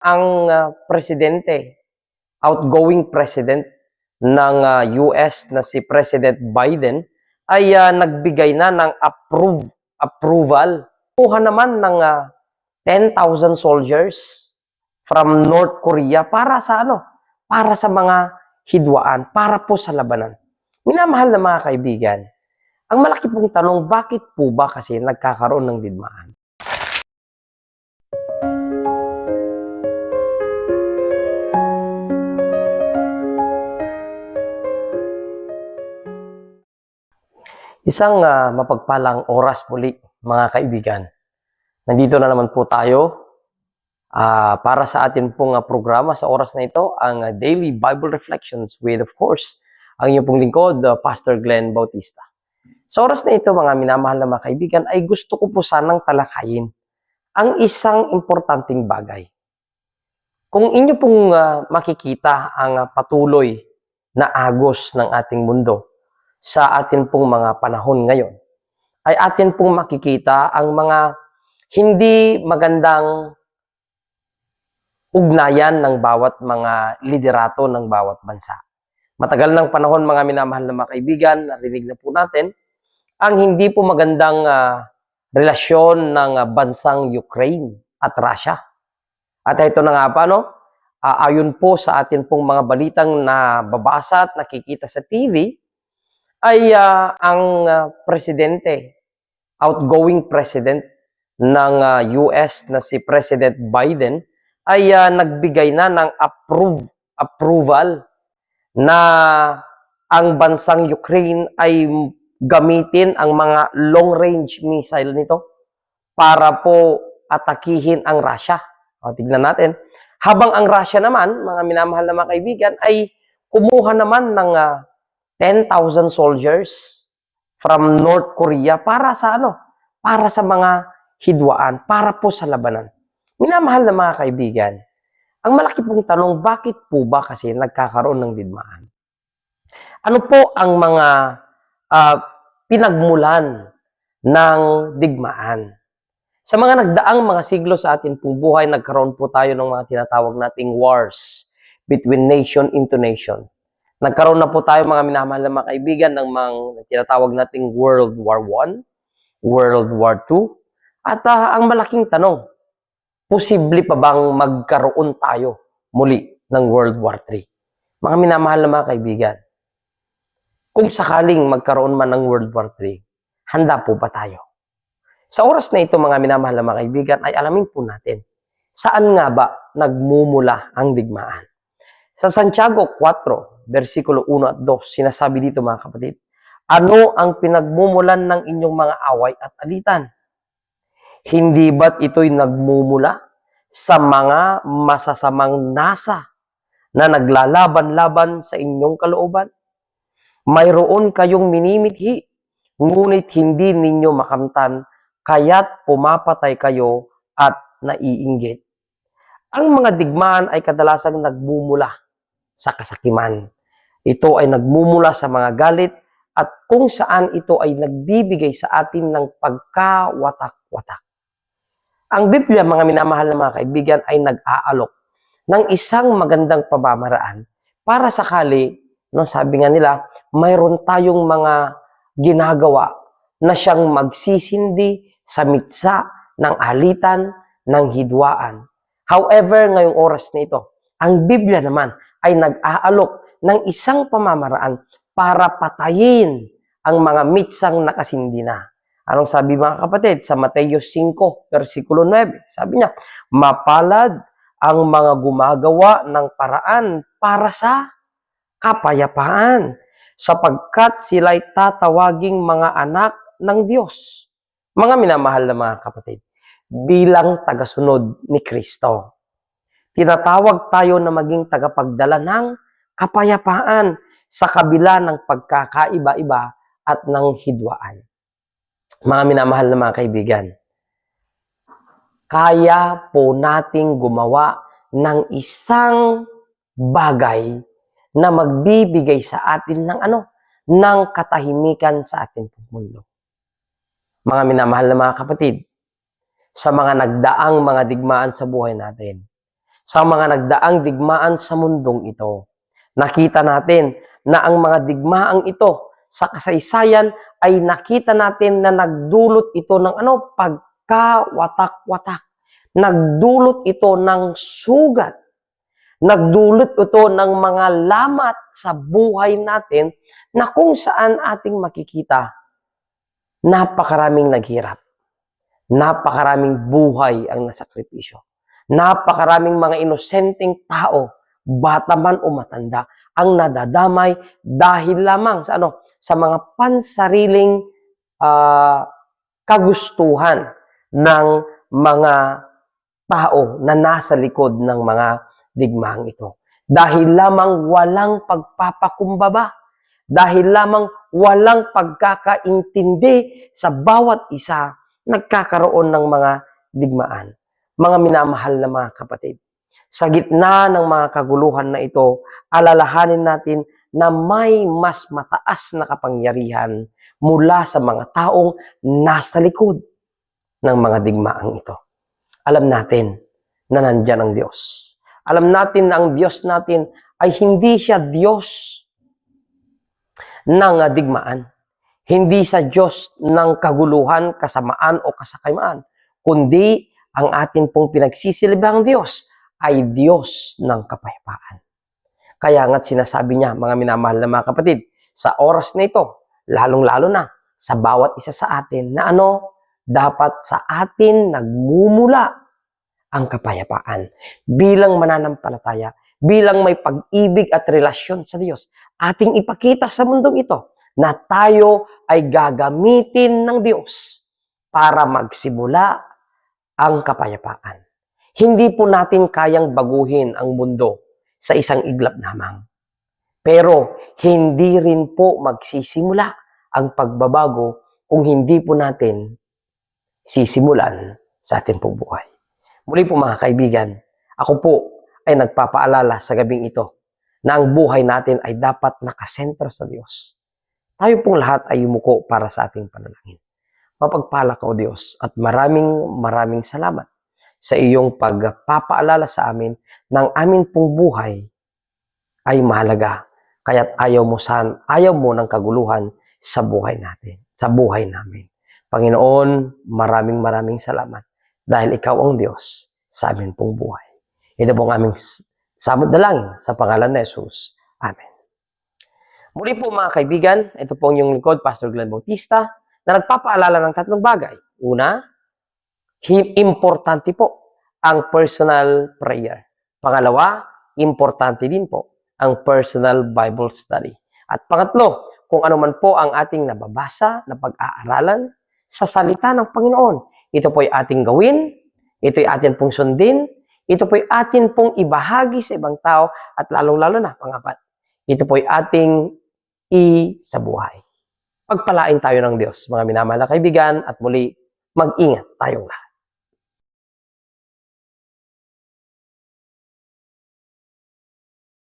ang presidente, outgoing president ng US na si President Biden ay nagbigay na ng approval. Kuha naman ng 10,000 soldiers from North Korea para sa ano? Para sa mga hidwaan, para po sa labanan. Minamahal na mga kaibigan, ang malaki pong tanong, bakit po ba kasi nagkakaroon ng digmaan? Isang mapagpalang oras muli, mga kaibigan. Nandito na naman po tayo para sa atin pong programa sa oras na ito, ang Daily Bible Reflections with, of course, ang iyong pong lingkod, Pastor Glenn Bautista. Sa oras na ito, mga minamahal na mga kaibigan, ay gusto ko po sanang talakayin ang isang importanteng bagay. Kung inyo pong makikita ang patuloy na agos ng ating mundo sa atin pong mga panahon ngayon, ay atin pong makikita ang mga hindi magandang ugnayan ng bawat mga liderato ng bawat bansa. Matagal ng panahon, mga minamahal na mga kaibigan, narinig na po natin ang hindi po magandang relasyon ng bansang Ukraine at Russia. At ito na nga pa, ayon po sa atin pong mga balitang nababasa at nakikita sa TV, ay ang presidente, outgoing president ng US na si President Biden ay nagbigay na ng approval na ang bansang Ukraine ay gamitin ang mga long-range missile nito para po atakihin ang Russia. O, tignan natin. Habang ang Russia naman, mga minamahal na mga kaibigan, ay kumuha naman ng 10,000 soldiers from North Korea para sa ano? Para sa mga hidwaan, para po sa labanan. Minamahal na mga kaibigan, ang malaki pong tanong, bakit po ba kasi nagkakaroon ng digmaan? Ano po ang mga pinagmulan ng digmaan? Sa mga nagdaang mga siglo sa atin pong buhay, nagkaroon po tayo ng mga tinatawag nating wars between nation into nation. Nagkaroon na po tayo, mga minamahal na mga kaibigan, ng mga tinatawag nating World War I, World War II, at ang malaking tanong, posible pa bang magkaroon tayo muli ng World War III? Mga minamahal na mga kaibigan, kung sakaling magkaroon man ng World War III, handa po ba tayo? Sa oras na ito, mga minamahal na mga kaibigan, ay alamin po natin, saan nga ba nagmumula ang digmaan? Sa Santiago 4, versikulo 1 at 2, sinasabi dito mga kapatid, ano ang pinagmumulan ng inyong mga away at alitan? Hindi ba't ito'y nagmumula sa mga masasamang nasa na naglalaban-laban sa inyong kalooban? Mayroon kayong minimithi, ngunit hindi ninyo makamtan, kaya't pumapatay kayo at naiinggit. Ang mga digmaan ay kadalasang nagmumula sa kasakiman. Ito ay nagmumula sa mga galit at kung saan ito ay nagbibigay sa atin ng pagkawatak-watak. Ang Biblia, mga minamahal na mga kaibigan, ay nag-aalok ng isang magandang pamamaraan para sakali, sabi nga nila, mayroon tayong mga ginagawa na siyang magsisindi sa mitsa ng alitan, ng hidwaan. However, ngayong oras na ito, ang Biblia naman ay nag-aalok ng isang pamamaraan para patayin ang mga mitsang nakasindi na. Anong sabi mga kapatid? Sa Mateo 5, versikulo 9, sabi niya, mapalad ang mga gumagawa ng paraan para sa kapayapaan, sapagkat sila'y tatawaging mga anak ng Diyos. Mga minamahal na mga kapatid, bilang tagasunod ni Kristo, tinatawag tayo na maging tagapagdala ng kapayapaan sa kabila ng pagkakaiba-iba at ng hidwaan. Mga minamahal na mga kaibigan, kaya po nating gumawa ng isang bagay na magbibigay sa atin ng katahimikan sa ating mundo. Mga minamahal na mga kapatid, sa mga nagdaang mga digmaan sa buhay natin, sa mga nagdaang digmaan sa mundong ito. Nakita natin na ang mga digmaang ito sa kasaysayan ay nakita natin na nagdulot ito ng pagkawatak-watak. Nagdulot ito ng sugat. Nagdulot ito ng mga lamat sa buhay natin na kung saan ating makikita napakaraming naghirap. Napakaraming buhay ang nasakripisyo. Napakaraming mga inosenteng tao, bata man o matanda, ang nadadamay dahil lamang sa mga pansariling kagustuhan ng mga tao na nasa likod ng mga digmaang ito. Dahil lamang walang pagpapakumbaba, dahil lamang walang pagkakaintindi sa bawat isa, nagkakaroon ng mga digmaan. Mga minamahal na mga kapatid, sa gitna ng mga kaguluhan na ito, alalahanin natin na may mas mataas na kapangyarihan mula sa mga taong nasa likod ng mga digmaang ito. Alam natin na nandyan ang Diyos. Alam natin na ang Diyos natin ay hindi siya Diyos ng digmaan. Hindi sa Diyos ng kaguluhan, kasamaan o kasakaimaan, kundi ang atin pong pinagsisilbihang Diyos ay Diyos ng kapayapaan. Kaya nga't sinasabi niya, mga minamahal na mga kapatid, sa oras na ito, lalong-lalo na sa bawat isa sa atin, na dapat sa atin nagmumula ang kapayapaan. Bilang mananampalataya, bilang may pag-ibig at relasyon sa Diyos, ating ipakita sa mundong ito na tayo ay gagamitin ng Diyos para magsimula ang kapayapaan. Hindi po natin kayang baguhin ang mundo sa isang iglap lamang. Pero hindi rin po magsisimula ang pagbabago kung hindi po natin sisimulan sa ating pong buhay. Muli po mga kaibigan, ako po ay nagpapaalala sa gabing ito na ang buhay natin ay dapat nakasentro sa Diyos. Tayo pong lahat ay yumuko para sa ating panalangin. Mapagpala ka o Diyos at maraming salamat sa iyong pagpapaalala sa amin ng amin pong buhay ay mahalaga. Kaya't ayaw mo ng kaguluhan sa buhay natin, sa buhay namin. Panginoon, maraming salamat dahil ikaw ang Diyos sa amin pong buhay. Ito pong aming samot dalangin sa pangalan ni Jesus. Amen. Muli po mga kaibigan, ito pong yung lingkod, Pastor Glenn Bautista, na nagpapaalala ng tatlong bagay. Una, importante po ang personal prayer. Pangalawa, importante din po ang personal Bible study. At pangatlo, kung ano man po ang ating nababasa na pag-aaralan sa salita ng Panginoon. Ito po ay ating gawin, ito ay atin pong sundin, ito po ay atin pong ibahagi sa ibang tao at lalong-lalo na, pangapat, ito po ay ating isabuhay. Pagpalain tayo ng Diyos, mga minamahal na kaibigan, at muli, mag-ingat tayong lahat.